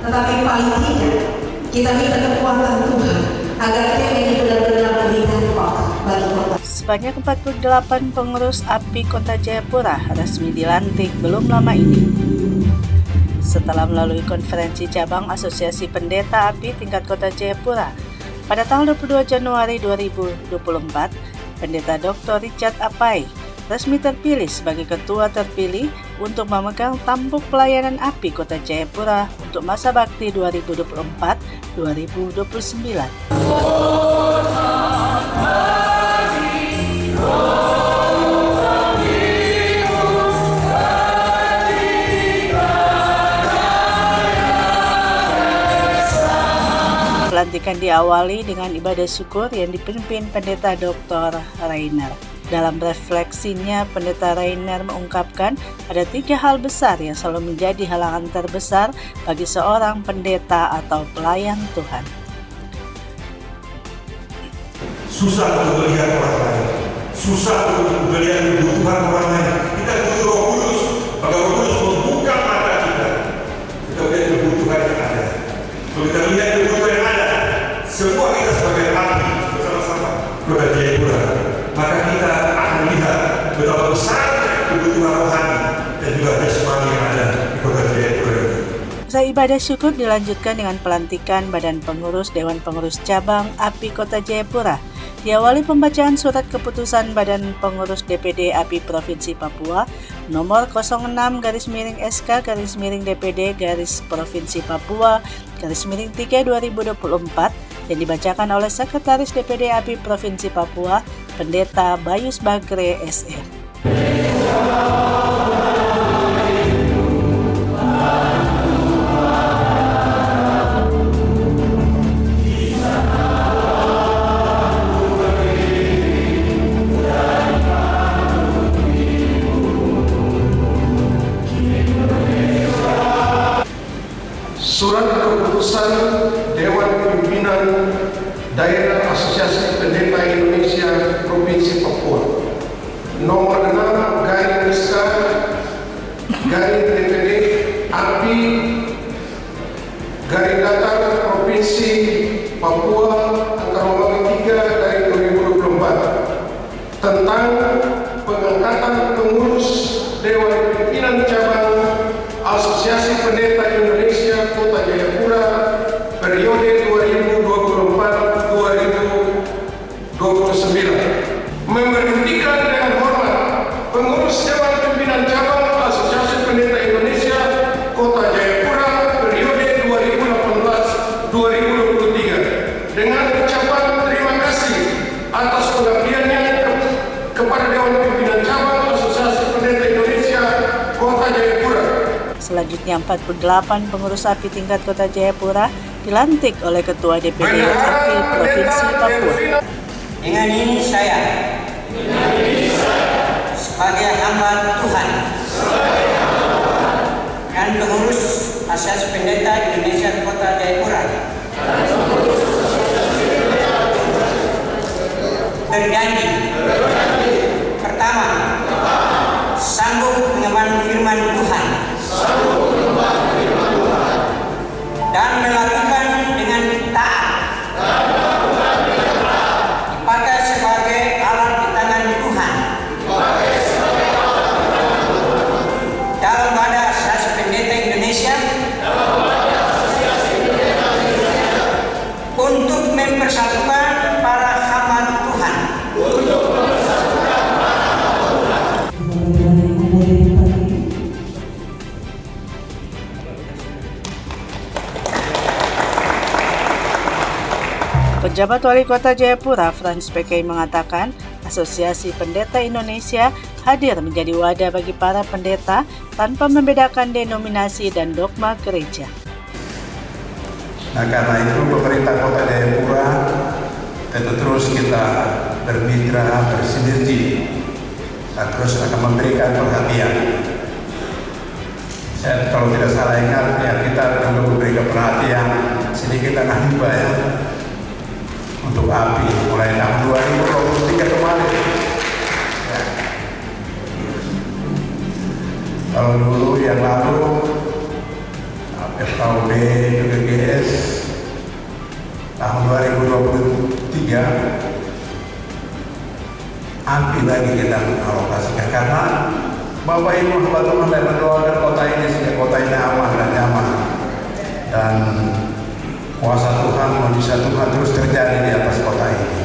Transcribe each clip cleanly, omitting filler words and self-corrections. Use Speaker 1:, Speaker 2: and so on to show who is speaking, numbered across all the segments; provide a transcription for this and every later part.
Speaker 1: tetapi paling tidak kita minta kekuatan Tuhan agar tema ini benar-benar memberi dampak bagi kota.
Speaker 2: Sebanyak 48 pengurus API Kota Jayapura resmi dilantik belum lama ini. Setelah melalui konferensi cabang Asosiasi Pendeta API tingkat Kota Jayapura pada tanggal 22 Januari 2024, Pendeta Dr. Richard Apai resmi terpilih sebagai ketua terpilih untuk memegang tampuk pelayanan API Kota Jayapura untuk masa bakti 2024-2029. Pelantikan diawali dengan ibadah syukur yang dipimpin Pendeta Dr. Rainer. Dalam refleksinya, Pendeta Rainer mengungkapkan ada 3 hal besar yang selalu menjadi halangan terbesar bagi seorang pendeta atau pelayan Tuhan.
Speaker 3: Susah untuk melihat orang lain, susah untuk melihat kebutuhan orang lain. Kita butuh Roh Kudus, maka Roh Kudus membuka mata kita. Kita melihat kebutuhan yang ada. Kalau kita melihat kebutuhan yang ada, semua kita sebagai API bersama-sama Kota Jayapura, maka kita akan lihat betapa besarnya kebutuhan rohani dan juga jasmani yang ada di Kota Jayapura.
Speaker 2: Usai ibadah syukur dilanjutkan dengan pelantikan Badan Pengurus Dewan Pengurus Cabang API Kota Jayapura. Diawali pembacaan surat keputusan Badan Pengurus DPD API Provinsi Papua nomor 06/SK/DPD Provinsi Papua /3 2024 yang dibacakan oleh Sekretaris DPD API Provinsi Papua Pendeta Bayus Bagre SR.
Speaker 4: Surat keputusan Dewan Pimpinan Daerah Asosiasi Pendeta Indonesia Provinsi Papua nomor 6/SK/DPD API Provinsi Papua angka 3/2024 tentang pengangkatan pengurus Dewan Pimpinan Cabang Asosiasi Pendeta Indonesia Kota Jayapura periode 2024-2029. Memberhentikan dengan hormat pengurus Dewan Pimpinan Cabang Asosiasi Pendeta Indonesia Kota Jayapura periode 2018-2023 dengan ucapan terima kasih atas pengabdiannya kepada Dewan Pimpinan Cabang Asosiasi Pendeta Indonesia Kota Jayapura.
Speaker 2: Selanjutnya 48 pengurus API tingkat Kota Jayapura dilantik oleh Ketua DPD API Provinsi Papua.
Speaker 5: Dengan ini saya sebagai hamba Tuhan dan pengurus Asosiasi Pendeta Indonesia Kota Jayapura berjanji, pertama, sanggup mengemban firman Tuhan dan melakukan dengan taat, dipakai sebagai alat di tangan Tuhan dalam wadah Asosiasi Pendeta Indonesia untuk mempersatukan para hamba Tuhan.
Speaker 2: Pejabat Wali Kota Jayapura Frans PK mengatakan Asosiasi Pendeta Indonesia hadir menjadi wadah bagi para pendeta tanpa membedakan denominasi dan dogma gereja.
Speaker 6: Nah, karena itu pemerintah Kota Jayapura tentu terus kita bermitra, bersinergi, dan terus akan memberikan perhatian. Saya kalau tidak salah ingat ya, kita juga memberikan perhatian sedikit dan hibah ya untuk API mulai tahun 2023 kemarin. Ya. Kalau dulu yang lalu KUB juga GS tahun 2023 API lagi kita alokasikan, karena Bapak Ibu teman-teman dan mendoakan kota ini sehingga kota ini aman dan nyaman, dan kuasa Tuhan, mujizat Tuhan terus terjadi di atas kota ini.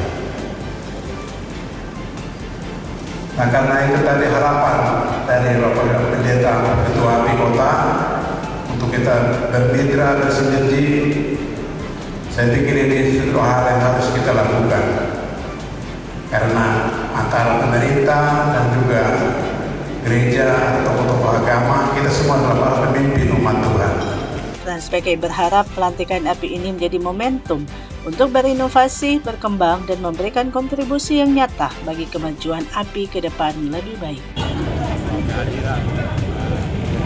Speaker 6: Nah, karena itu tadi harapan dari Bapak Pendeta Ketua API Kota untuk kita bermitra, bersinergi. Saya pikir ini satu hal yang harus kita lakukan, karena antara pemerintah dan juga gereja, tokoh-tokoh agama, kita semua adalah para pemimpin umat Tuhan.
Speaker 2: TransPK berharap pelantikan API ini menjadi momentum untuk berinovasi, berkembang, dan memberikan kontribusi yang nyata bagi kemajuan API ke depan lebih baik.
Speaker 7: Kehadiran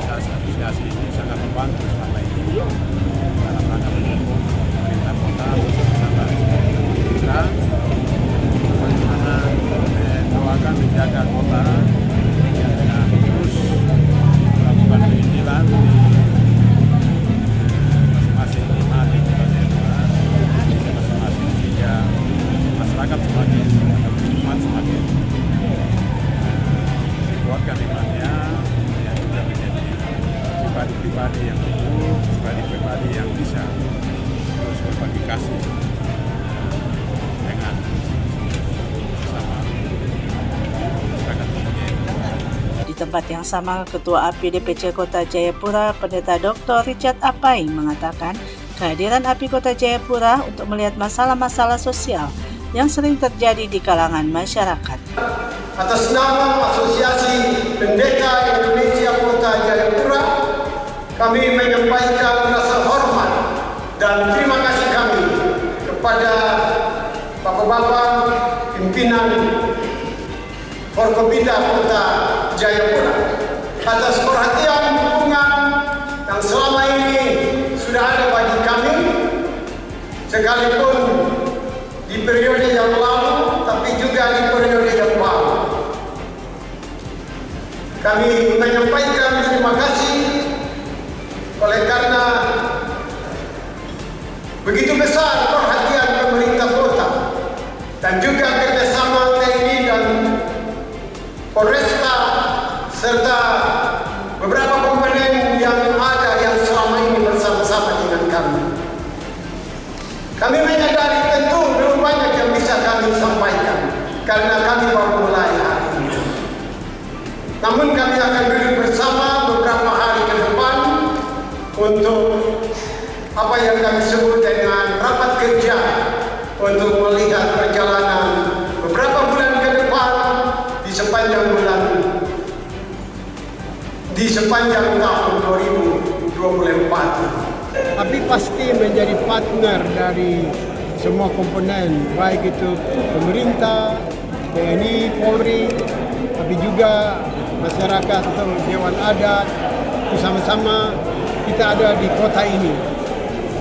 Speaker 7: asosiasi ini sangat membantu selama ini dalam rangka mendukung pemerintah kota bersama mitra bagaimana mendoakan menjaga kota dengan terus melakukan penginjilan di masing-masing iman di kota Jayapura, masing-masing sehingga masyarakat semakin umat semakin kuatkan imannya, yang juga menjadi pribadi-pribadi yang teguh, pribadi-pribadi yang bisa terus berbagi kasih dengan bersama masyarakat kota Jayapura.
Speaker 2: Di tempat yang sama, Ketua API DPC Kota Jayapura, Pendeta Dr. Richard Apai, mengatakan kehadiran API Kota Jayapura untuk melihat masalah-masalah sosial yang sering terjadi di kalangan masyarakat.
Speaker 4: Atas nama Asosiasi Pendeta Indonesia Kota Jayapura, kami menyampaikan rasa hormat dan terima kasih kami kepada Bapak-Bapak pimpinan Forkopimda Kota Jayapura atas perhatian dukungan yang selama ini sudah ada bagi kami, sekalipun di periode yang lalu, tapi juga di periode yang baru. Kami menyampaikan terima kasih oleh karena begitu besar perhatian pemerintah kota dan juga kerjasama TNI dan Polresta serta beberapa komponen yang ada yang selama ini bersama-sama dengan kami. Kami menyadari tentu belum banyak yang bisa kami sampaikan karena kami baru mulai hari ini. Namun kami akan duduk bersama beberapa hari ke depan untuk apa yang kami sebut dengan rapat kerja untuk melihat perjalanan beberapa bulan ke depan di sepanjang tahun 2024.
Speaker 8: Tapi pasti menjadi partner dari semua komponen, baik itu pemerintah, TNI, Polri, tapi juga masyarakat atau Dewan Adat, bersama-sama kita ada di kota ini.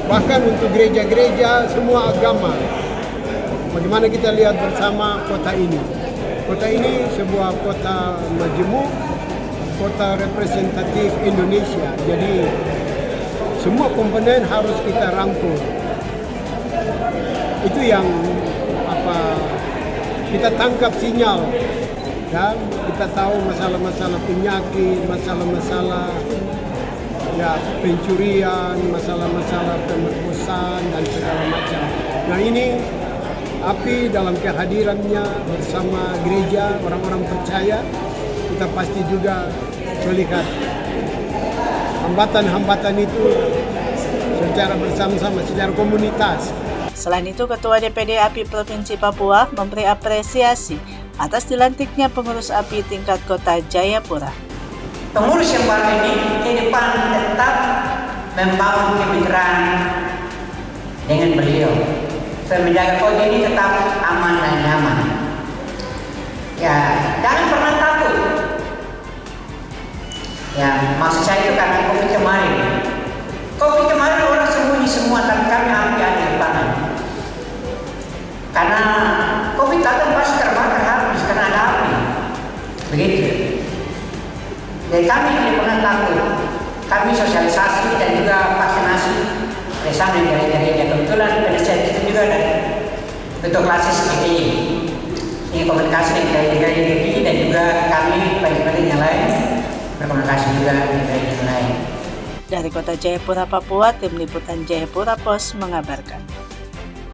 Speaker 8: Bahkan untuk gereja-gereja semua agama, bagaimana kita lihat bersama kota ini. Kota ini sebuah kota majemuk, kota representatif Indonesia. Jadi semua komponen harus kita rangkul. Itu yang kita tangkap sinyal, dan kita tahu masalah-masalah penyakit, masalah-masalah pencurian, masalah-masalah pemerkosaan dan segala macam. Nah, ini API dalam kehadirannya bersama gereja, orang-orang percaya, kita pasti juga melihat hambatan-hambatan itu secara bersama-sama, secara komunitas.
Speaker 2: Selain itu, Ketua DPD API Provinsi Papua memberi apresiasi atas dilantiknya pengurus API tingkat Kota Jayapura.
Speaker 5: Pengurus yang baru ini ke depan tetap membangun kemitraan dengan beliau. Saya menjaga kota ini tetap aman dan nyaman. Ya, jangan pernah takut. Ya, maksud saya itu karena COVID kemarin. COVID kemarin orang sembunyi semua, tapi kami API ada di depan. Karena COVID datang pasti terbakar habis karena ada api. Begitu. Jadi kami tidak pernah takut. Kami sosialisasi dan juga vaksinasi masih bersama dari kebetulan penasihat kita juga ada bentuk klasis GPI. Ini komunikasi dari GPI dan juga kami bagi-bagi yang lain berkomunikasi juga dengan yang lain.
Speaker 2: Dari Kota Jayapura, Papua, Tim Liputan Jayapura Pos mengabarkan.